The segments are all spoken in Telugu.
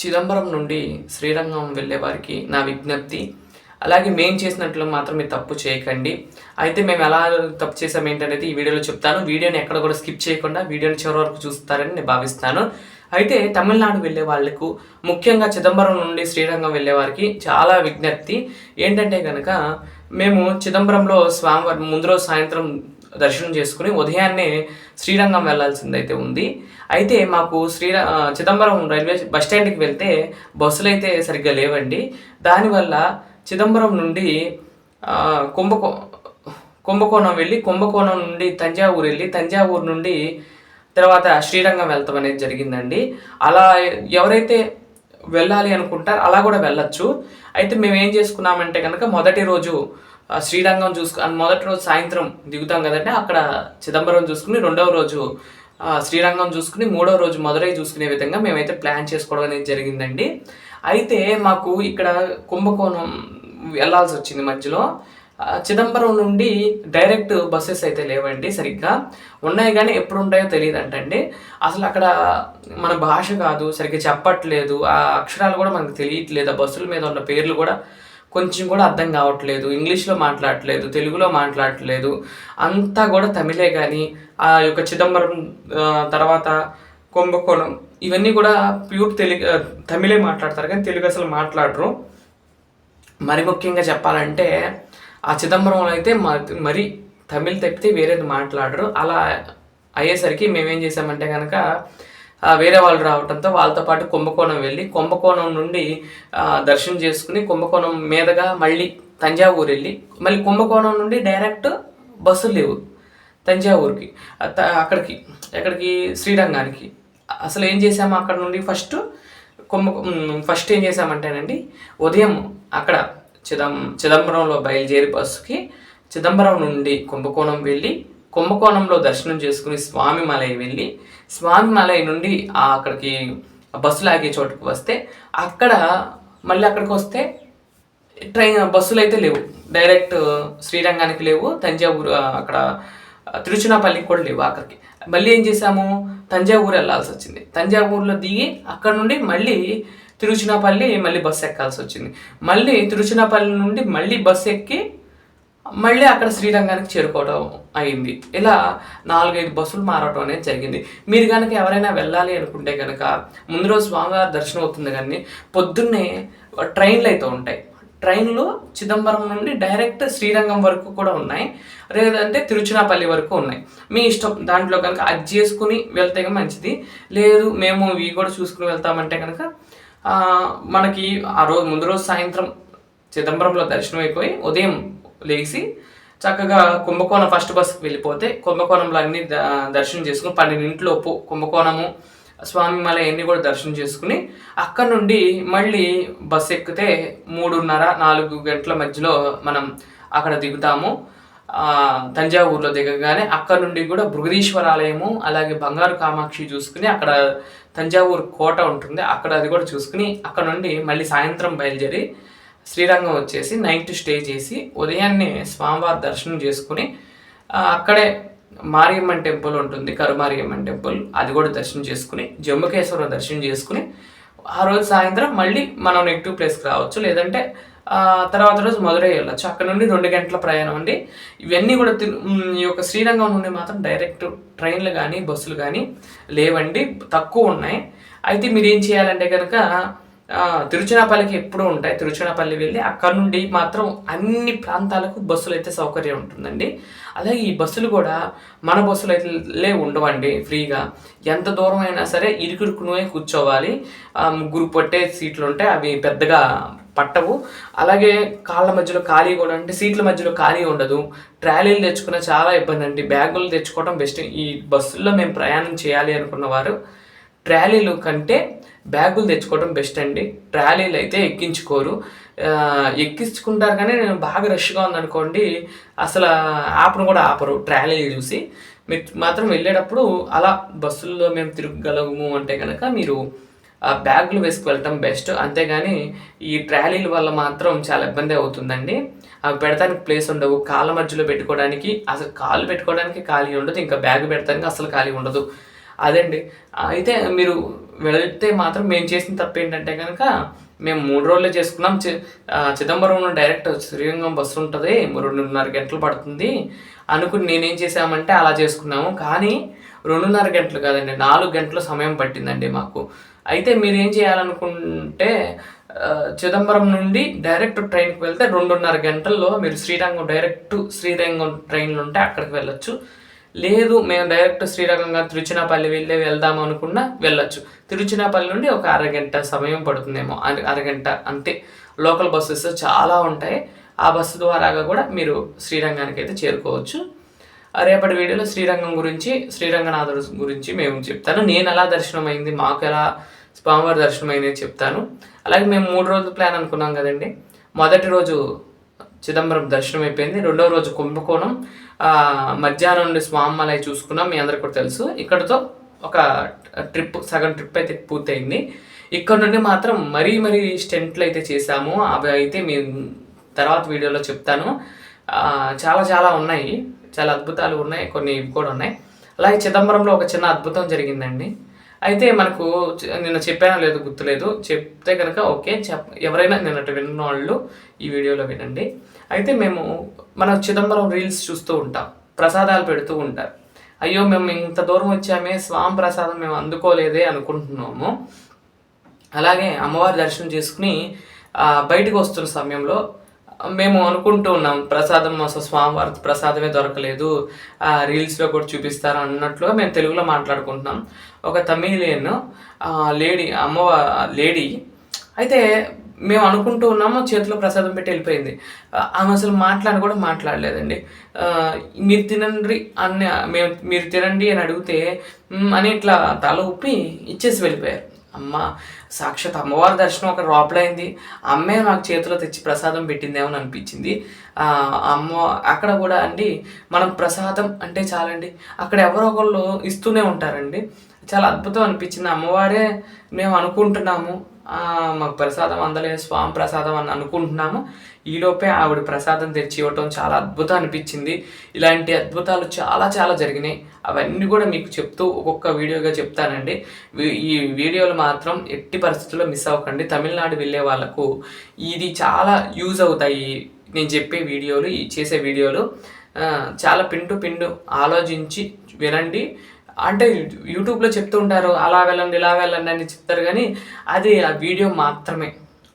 చిదంబరం నుండి శ్రీరంగం వెళ్ళే వారికి నా విజ్ఞప్తి. అలాగే మేము చేసినట్లు మాత్రం మీరు తప్పు చేయకండి. అయితే మేము ఎలా తప్పు చేసాం ఏంటనేది ఈ వీడియోలో చెప్తాను. వీడియోని ఎక్కడ కూడా స్కిప్ చేయకుండా వీడియోని చివరి వరకు చూస్తారని నేను భావిస్తాను. అయితే తమిళనాడు వెళ్ళే వాళ్ళకు, ముఖ్యంగా చిదంబరం నుండి శ్రీరంగం వెళ్ళే వారికి చాలా విజ్ఞప్తి. ఏంటంటే కనుక మేము చిదంబరంలో స్వామివారి ముందు రోజు సాయంత్రం దర్శనం చేసుకుని ఉదయాన్నే శ్రీరంగం వెళ్ళాల్సిందైతే ఉంది. అయితే మాకు చిదంబరం రైల్వే బస్ స్టాండ్కి వెళ్తే బస్సులు అయితే సరిగ్గా లేవండి. దానివల్ల చిదంబరం నుండి కుంభకోణం వెళ్ళి, కుంభకోణం నుండి తంజావూరు వెళ్ళి, తంజావూరు నుండి తర్వాత శ్రీరంగం వెళ్తాం అనేది జరిగిందండి. అలా ఎవరైతే వెళ్ళాలి అనుకుంటారో అలా కూడా వెళ్ళచ్చు. అయితే మేము ఏం చేసుకున్నామంటే కనుక మొదటి రోజు శ్రీరంగం మొదటి రోజు సాయంత్రం దిగుతాం కదండి, అక్కడ చిదంబరం చూసుకుని, రెండవ రోజు శ్రీరంగం చూసుకుని, మూడవ రోజు మదురై చూసుకునే విధంగా మేమైతే ప్లాన్ చేసుకోవడం అనేది జరిగిందండి. అయితే మాకు ఇక్కడ కుంభకోణం వెళ్ళాల్సి వచ్చింది. మధ్యలో చిదంబరం నుండి డైరెక్ట్ బస్సెస్ అయితే లేవండి, సరిగ్గా ఉన్నాయి కానీ ఎప్పుడు ఉంటాయో తెలియదు అంటండి. అసలు అక్కడ మన భాష కాదు, సరిగ్గా చెప్పట్లేదు, ఆ అక్షరాలు కూడా మనకు తెలియట్లేదు, ఆ బస్సుల మీద ఉన్న పేర్లు కూడా కొంచెం కూడా అర్థం కావట్లేదు, ఇంగ్లీష్లో మాట్లాడట్లేదు, తెలుగులో మాట్లాడట్లేదు, అంతా కూడా తమిళే. కానీ ఆ యొక్క చిదంబరం తర్వాత కుంభకోణం ఇవన్నీ కూడా ప్యూర్ తమిళే మాట్లాడతారు కానీ తెలుగు అసలు మాట్లాడరు. మరి ముఖ్యంగా చెప్పాలంటే ఆ చిదంబరంలో అయితే మరి తమిళ్ తప్పితే వేరేది మాట్లాడరు. అలా అయ్యేసరికి మేమేం చేసామంటే కనుక వేరే వాళ్ళు రావడంతో వాళ్ళతో పాటు కుంభకోణం వెళ్ళి, కుంభకోణం నుండి దర్శనం చేసుకుని, కుంభకోణం మీదుగా మళ్ళీ తంజావూరు వెళ్ళి, మళ్ళీ కుంభకోణం నుండి డైరెక్ట్ బస్సులు లేవు తంజావూరుకి, ఎక్కడికి శ్రీరంగానికి. అసలు ఏం చేసాము అక్కడ నుండి ఫస్ట్ ఏం చేసామంటేనండి, ఉదయం అక్కడ చిదంబరంలో బయలుదేరి బస్సుకి చిదంబరం నుండి కుంభకోణం వెళ్ళి, కుంభకోణంలో దర్శనం చేసుకుని స్వామిమలై వెళ్ళి, స్వామిమలై నుండి అక్కడికి బస్సులు ఆగే చోటుకు వస్తే అక్కడికి వస్తే బస్సులు అయితే లేవు, డైరెక్ట్ శ్రీరంగానికి లేవు, తంజావూరు అక్కడ తిరుచునాపల్లికి కూడా లేవు. అక్కడికి మళ్ళీ ఏం చేసాము, తంజావూరు వెళ్ళాల్సి వచ్చింది. తంజావూరులో దిగి అక్కడ నుండి మళ్ళీ తిరుచునాపల్లి మళ్ళీ బస్సు ఎక్కాల్సి వచ్చింది. మళ్ళీ తిరుచునాపల్లి నుండి మళ్ళీ బస్సు ఎక్కి మళ్ళీ అక్కడ శ్రీరంగానికి చేరుకోవడం అయింది. ఇలా 4-5 బస్సులు మారడం అనేది జరిగింది. మీరు కనుక ఎవరైనా వెళ్ళాలి అనుకుంటే కనుక ముందు రోజు స్వామివారి దర్శనం అవుతుంది, కానీ పొద్దున్నే ట్రైన్లు అయితే ఉంటాయి. ట్రైన్లు చిదంబరం నుండి డైరెక్ట్ శ్రీరంగం వరకు కూడా ఉన్నాయి, లేదంటే తిరుచునాపల్లి వరకు ఉన్నాయి. మీ ఇష్టం, దాంట్లో కనుక అది చేసుకుని వెళ్తే మంచిది. లేదు మేము ఇవి కూడా చూసుకుని వెళ్తామంటే కనుక మనకి ముందు రోజు సాయంత్రం చిదంబరంలో దర్శనం అయిపోయి ఉదయం లేచి చక్కగా కుంభకోణం ఫస్ట్ బస్సుకి వెళ్ళిపోతే, కుంభకోణంలో అన్ని దర్శనం చేసుకుని 12 కుంభకోణము, స్వామిమల అన్నీ కూడా దర్శనం చేసుకుని అక్కడ నుండి మళ్ళీ బస్సు ఎక్కితే 3:30-4 గంటల మధ్యలో మనం అక్కడ దిగుతాము. తంజావూరులో దిగగానే అక్కడ నుండి కూడా బృహదీశ్వర ఆలయము, అలాగే బంగారు కామాక్షి చూసుకుని, అక్కడ తంజావూరు కోట ఉంటుంది, అక్కడ అది కూడా చూసుకుని అక్కడ నుండి మళ్ళీ సాయంత్రం బయలుదేరి శ్రీరంగం వచ్చేసి నైట్ స్టే చేసి ఉదయాన్నే స్వామివారి దర్శనం చేసుకుని అక్కడే మారియమ్మన్ టెంపుల్ ఉంటుంది, కరుమారియమ్మన్ టెంపుల్, అది కూడా దర్శనం చేసుకుని, జంబుకేశ్వరం దర్శనం చేసుకుని ఆ రోజు సాయంత్రం మళ్ళీ మనం నెగిటివ్ ప్లేస్కి రావచ్చు, లేదంటే తర్వాత రోజు మదురై వెళ్ళచ్చు. అక్కడ నుండి 2 గంటల ప్రయాణం అండి. ఇవన్నీ కూడా ఈ యొక్క శ్రీరంగం నుండి మాత్రం డైరెక్ట్ ట్రైన్లు కానీ బస్సులు కానీ లేవండి, తక్కువ ఉన్నాయి. అయితే మీరు ఏం చేయాలంటే కనుక తిరుచునాపల్లికి ఎప్పుడూ ఉంటాయి, తిరుచునాపల్లి వెళ్ళి అక్కడ నుండి మాత్రం అన్ని ప్రాంతాలకు బస్సులు అయితే సౌకర్యం ఉంటుందండి. అలాగే ఈ బస్సులు కూడా మన బస్సులు అయితే ఉండవండి ఫ్రీగా, ఎంత దూరం అయినా సరే ఇరుకునే కూర్చోవాలి. 3 పట్టే సీట్లు ఉంటాయి, అవి పెద్దగా పట్టవు. అలాగే కాళ్ళ మధ్యలో ఖాళీ కూడా, అంటే సీట్ల మధ్యలో ఖాళీ ఉండదు. ట్రాలీలు తెచ్చుకున్న చాలా ఇబ్బంది అండి, బ్యాగులు తెచ్చుకోవడం బెస్ట్. ఈ బస్సుల్లో మేము ప్రయాణం చేయాలి అనుకున్నవారు ట్రాలీలు కంటే బ్యాగులు తెచ్చుకోవడం బెస్ట్ అండి. ట్రాలీలు అయితే ఎక్కించుకుంటారు కానీ బాగా రష్గా ఉందనుకోండి అసలు ఆపను కూడా ఆపరు ట్రాలీలు చూసి. మీరు మాత్రం వెళ్ళేటప్పుడు అలా బస్సుల్లో మేము తిరగగలము అంటే కనుక మీరు బ్యాగులు వేసుకు వెళ్ళటం బెస్ట్. అంతేగాని ఈ ట్రాలీల వల్ల మాత్రం చాలా ఇబ్బంది అవుతుందండి. అవి పెడతానికి ప్లేస్ ఉండవు, కాళ్ళ మధ్యలో పెట్టుకోవడానికి అసలు కాళ్ళు పెట్టుకోవడానికి ఖాళీ ఉండదు, ఇంకా బ్యాగ్ పెడతానికి అసలు ఖాళీ ఉండదు. అదండి. అయితే మీరు వెళ్తే మాత్రం మేము చేసిన తప్పు ఏంటంటే కనుక మేము 3 రోజులే చేసుకున్నాం. చిదంబరం డైరెక్ట్ శ్రీరంగం బస్సు ఉంటుంది, 2.5 గంటలు పడుతుంది అనుకుని నేనేం చేసామంటే అలా చేసుకున్నాము. కానీ 2.5 గంటలు కాదండి, 4 గంటల సమయం పట్టిందండి మాకు. అయితే మీరు ఏం చేయాలనుకుంటే చిదంబరం నుండి డైరెక్ట్ ట్రైన్కి వెళ్తే 2.5 గంటల్లో మీరు శ్రీరంగం ట్రైన్లు ఉంటే అక్కడికి వెళ్ళొచ్చు. లేదు మేము డైరెక్ట్ శ్రీరంగంగా తిరుచినాపల్లి వెళ్దాం అనుకున్నా వెళ్ళొచ్చు. తిరుచినాపల్లి నుండి ఒక అరగంట సమయం పడుతుందేమో, అరగంట అంతే. లోకల్ బస్సెస్ చాలా ఉంటాయి, ఆ బస్సు ద్వారాగా కూడా మీరు శ్రీరంగానికి అయితే చేరుకోవచ్చు. రేపటి వీడియోలో శ్రీరంగం గురించి, శ్రీరంగనాథుడు గురించి మేము చెప్తాను. నేను ఎలా దర్శనం అయింది, మాకు ఎలా స్వామివారి దర్శనం అయింది చెప్తాను. అలాగే మేము 3 రోజులు ప్లాన్ అనుకున్నాం కదండి. మొదటి రోజు చిదంబరం దర్శనం అయిపోయింది. రెండవ రోజు కుంభకోణం, మధ్యాహ్నం నుండి స్వామిమలై చూసుకున్నాం, మీ అందరికి కూడా తెలుసు. ఇక్కడతో ఒక సగం ట్రిప్ అయితే పూర్తయింది. ఇక్కడ నుండి మాత్రం మరీ స్టెంట్లు అయితే చేశాము. అవి అయితే మేము తర్వాత వీడియోలో చెప్తాను. చాలా ఉన్నాయి, చాలా అద్భుతాలు ఉన్నాయి, కొన్ని ఇవి కూడా ఉన్నాయి. అలాగే చిదంబరంలో ఒక చిన్న అద్భుతం జరిగిందండి. అయితే మనకు నిన్న చెప్పానో లేదో గుర్తులేదు, చెప్తే కనుక ఓకే, ఎవరైనా నిన్నటి విన్న వాళ్ళు ఈ వీడియోలో వినండి. అయితే మన చిదంబరం రీల్స్ చూస్తూ ఉంటాం, ప్రసాదాలు పెడుతూ ఉంటారు. అయ్యో మేము ఇంత దూరం వచ్చామే, స్వామి ప్రసాదం మేము అందుకోలేదే అనుకుంటున్నాము. అలాగే అమ్మవారి దర్శనం చేసుకుని బయటకు వస్తున్న సమయంలో మేము అనుకుంటూ ఉన్నాం, ప్రసాదం అసలు స్వామివారి ప్రసాదమే దొరకలేదు, రీల్స్లో కూడా చూపిస్తారు అన్నట్లుగా మేము తెలుగులో మాట్లాడుకుంటున్నాం. ఒక తమిళియన్ లేడీ అయితే మేము అనుకుంటూ ఉన్నాము, చేతిలో ప్రసాదం పెట్టి వెళ్ళిపోయింది. ఆమె అసలు మాట్లాడలేదండి. మీరు తినండి మీరు తినండి అని అడిగితే అని ఇట్లా తల ఊపి ఇచ్చేసి వెళ్ళిపోయారు. సాక్షాత్ అమ్మవారి దర్శనం ఒక రోపలైంది, అమ్మే మాకు చేతిలో తెచ్చి ప్రసాదం పెట్టిందేమో అనిపించింది. అక్కడ కూడా అండి, మనం ప్రసాదం అంటే చాలండి, అక్కడ ఎవరో ఒకళ్ళు ఇస్తూనే ఉంటారండి. చాలా అద్భుతం అనిపించింది. అమ్మవారే మేము అనుకుంటున్నాము, మాకు ప్రసాదం అందలేదు, స్వామి ప్రసాదం అని అనుకుంటున్నాము, ఈలోపే ఆవిడ ప్రసాదం తెచ్చి ఇవ్వటం చాలా అద్భుతం అనిపించింది. ఇలాంటి అద్భుతాలు చాలా జరిగినాయి. అవన్నీ కూడా మీకు చెప్తూ ఒక్కొక్క వీడియోగా చెప్తానండి. ఈ వీడియోలు మాత్రం ఎట్టి పరిస్థితుల్లో మిస్ అవ్వకండి. తమిళనాడు వెళ్ళే వాళ్ళకు ఇది చాలా యూజ్ అవుతాయి. నేను చెప్పే వీడియోలు, చేసే వీడియోలు చాలా పిండు ఆలోచించి వినండి. అంటే యూట్యూబ్లో చెప్తూ ఉంటారు, అలా వెళ్ళండి ఇలా వెళ్ళండి అని చెప్తారు, కానీ అది ఆ వీడియో మాత్రమే.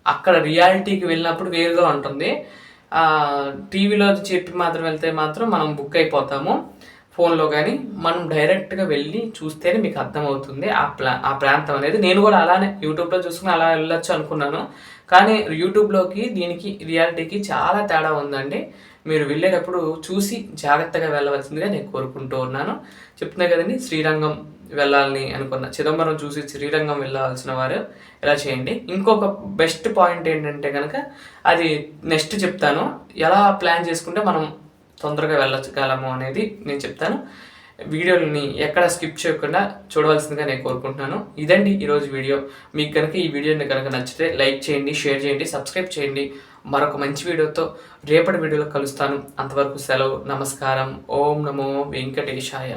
అక్కడ రియాలిటీకి వెళ్ళినప్పుడు వేరుగా ఉంటుంది. టీవీలో చెప్పి మాత్రం వెళ్తే మాత్రం మనం బుక్ అయిపోతాము ఫోన్లో, కానీ మనం డైరెక్ట్గా వెళ్ళి చూస్తేనే మీకు అర్థమవుతుంది ఆ ప్రాంతం అనేది. నేను కూడా అలానే యూట్యూబ్లో చూసుకుని అలా వెళ్ళొచ్చు అనుకున్నాను, కానీ యూట్యూబ్లోకి దీనికి రియాలిటీకి చాలా తేడా ఉందండి. మీరు వెళ్ళేటప్పుడు చూసి జాగ్రత్తగా వెళ్ళవలసిందిగా నేను కోరుకుంటూ ఉన్నాను. చెప్తున్నా కదండి, శ్రీరంగం వెళ్ళాలని అనుకున్న, చిదంబరం చూసి శ్రీరంగం వెళ్ళాల్సిన వారు ఇలా చేయండి. ఇంకొక బెస్ట్ పాయింట్ ఏంటంటే కనుక అది నెక్స్ట్ చెప్తాను, ఎలా ప్లాన్ చేసుకుంటే మనం తొందరగా వెళ్ళగలము అనేది నేను చెప్తాను. వీడియోని ఎక్కడ స్కిప్ చేయకుండా చూడవలసిందిగా నేను కోరుకుంటున్నాను. ఇదండి ఈరోజు వీడియో. మీకు కనుక ఈ వీడియోని కనుక నచ్చితే లైక్ చేయండి, షేర్ చేయండి, సబ్స్క్రైబ్ చేయండి. మరొక మంచి వీడియోతో రేపటి వీడియోలో కలుస్తాను. అంతవరకు సెలవు. నమస్కారం. ఓం నమో వెంకటేశాయ.